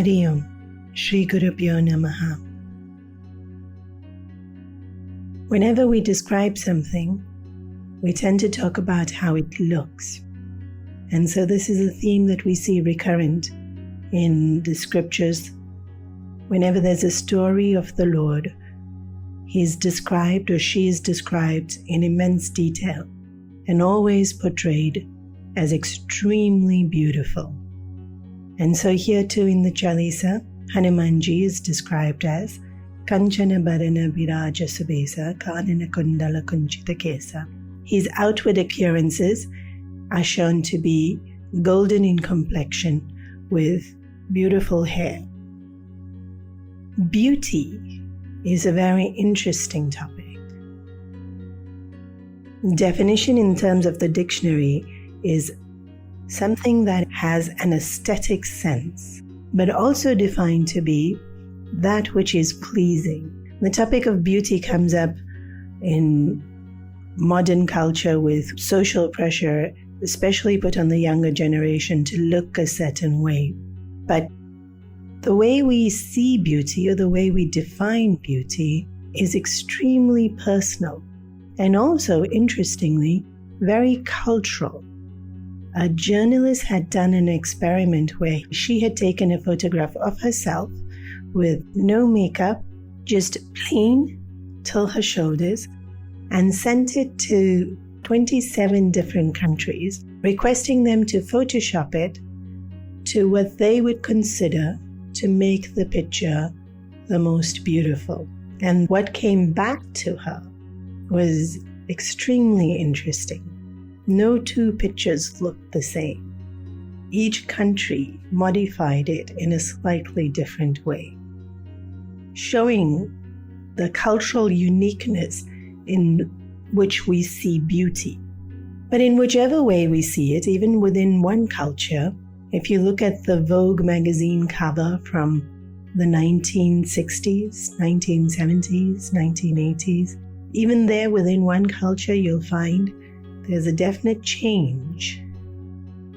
Hari Om, Shri Gurubhyo Namaha. Whenever we describe something, we tend to talk about how it looks. And so this is a theme that we see recurrent in the scriptures. Whenever there's a story of the Lord, He is described or she is described in immense detail and always portrayed as extremely beautiful. And so here too in the Chalisa, Hanumanji is described as Kanchana Bharana Viraja Subesa Kanana Kundala Kunchita Kesa. His outward appearances are shown to be golden in complexion with beautiful hair. Beauty is a very interesting topic. Definition in terms of the dictionary is something that has an aesthetic sense, but also defined to be that which is pleasing. The topic of beauty comes up in modern culture with social pressure, especially put on the younger generation to look a certain way. But the way we see beauty or the way we define beauty is extremely personal and also, interestingly, very cultural. A journalist had done an experiment where she had taken a photograph of herself with no makeup, just plain till her shoulders, and sent it to 27 different countries, requesting them to Photoshop it to what they would consider to make the picture the most beautiful. And what came back to her was extremely interesting. No two pictures looked the same. Each country modified it in a slightly different way, showing the cultural uniqueness in which we see beauty. But in whichever way we see it, even within one culture, if you look at the Vogue magazine cover from the 1960s, 1970s, 1980s, even there within one culture you'll find there's a definite change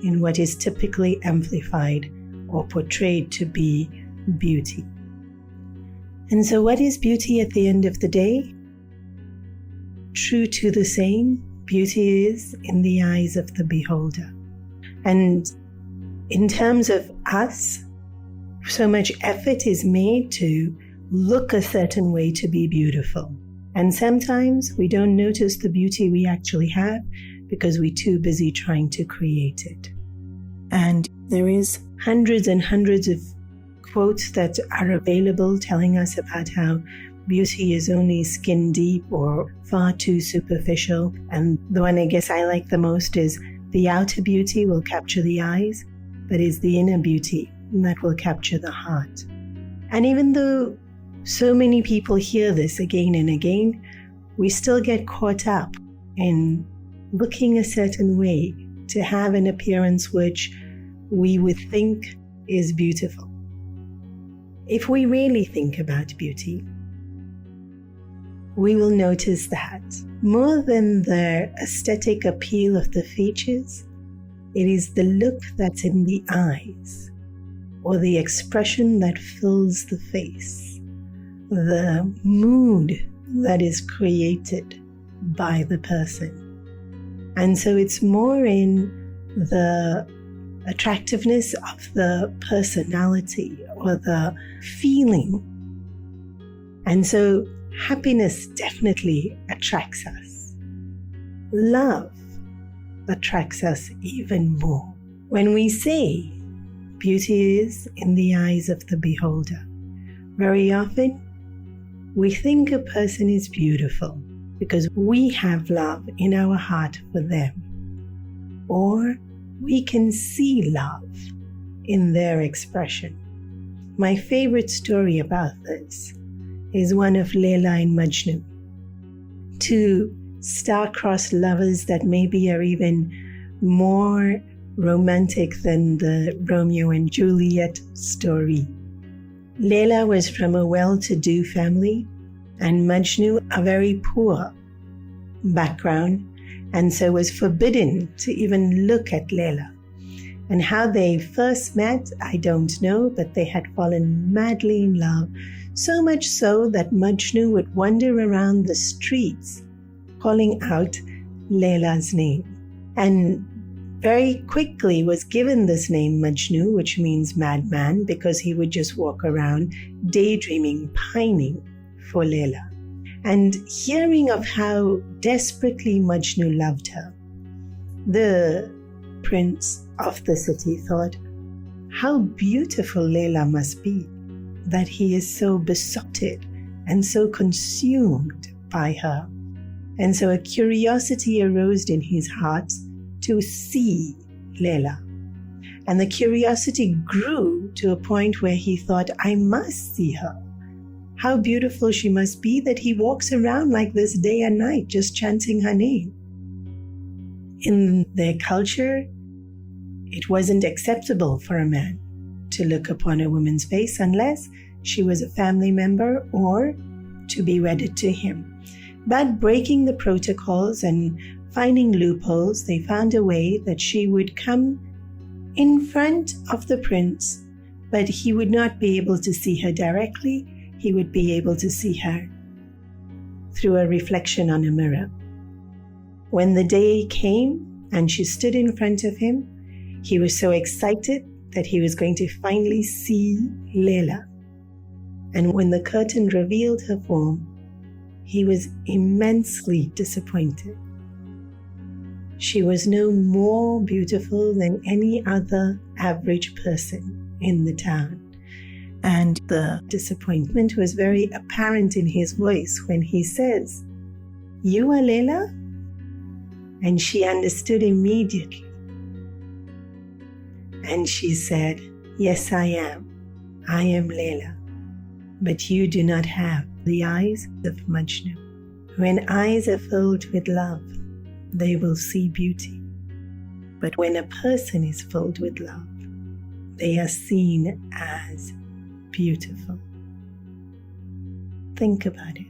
in what is typically amplified or portrayed to be beauty. And so what is beauty at the end of the day? True to the saying, beauty is in the eyes of the beholder. And in terms of us, so much effort is made to look a certain way to be beautiful. And sometimes we don't notice the beauty we actually have because we're too busy trying to create it. And there is hundreds and hundreds of quotes that are available telling us about how beauty is only skin deep or far too superficial. And the one I guess I like the most is the outer beauty will capture the eyes, but it's the inner beauty that will capture the heart. And even though so many people hear this again and again, we still get caught up in looking a certain way to have an appearance which we would think is beautiful. If we really think about beauty, we will notice that more than the aesthetic appeal of the features, it is the look that's in the eyes or the expression that fills the face, the mood that is created by the person. And so it's more in the attractiveness of the personality or the feeling. And so happiness definitely attracts us. Love attracts us even more. When we say beauty is in the eyes of the beholder, very often we think a person is beautiful because we have love in our heart for them, or we can see love in their expression. My favorite story about this is one of Layla and Majnu, two star-crossed lovers that maybe are even more romantic than the Romeo and Juliet story. Layla was from a well-to-do family and Majnu a very poor background, and so was forbidden to even look at Layla. And how they first met, I don't know, but they had fallen madly in love, so much so that Majnu would wander around the streets calling out Layla's name. And very quickly was given this name Majnu, which means madman, because he would just walk around daydreaming, pining for Layla. And hearing of how desperately Majnu loved her, the prince of the city thought, how beautiful Layla must be, that he is so besotted and so consumed by her. And so a curiosity arose in his heart to see Layla. And the curiosity grew to a point where he thought, I must see her. How beautiful she must be that he walks around like this day and night, just chanting her name. In their culture, it wasn't acceptable for a man to look upon a woman's face unless she was a family member or to be wedded to him. But breaking the protocols and finding loopholes, they found a way that she would come in front of the prince, but he would not be able to see her directly. He would be able to see her through a reflection on a mirror. When the day came and she stood in front of him, he was so excited that he was going to finally see Layla. And when the curtain revealed her form, he was immensely disappointed. She was no more beautiful than any other average person in the town. And the disappointment was very apparent in his voice when he says, "You are Layla?" And she understood immediately. And she said, "Yes, I am. I am Layla. But you do not have the eyes of Majnu. When eyes are filled with love, they will see beauty. But when a person is filled with love, they are seen as beautiful." Think about it.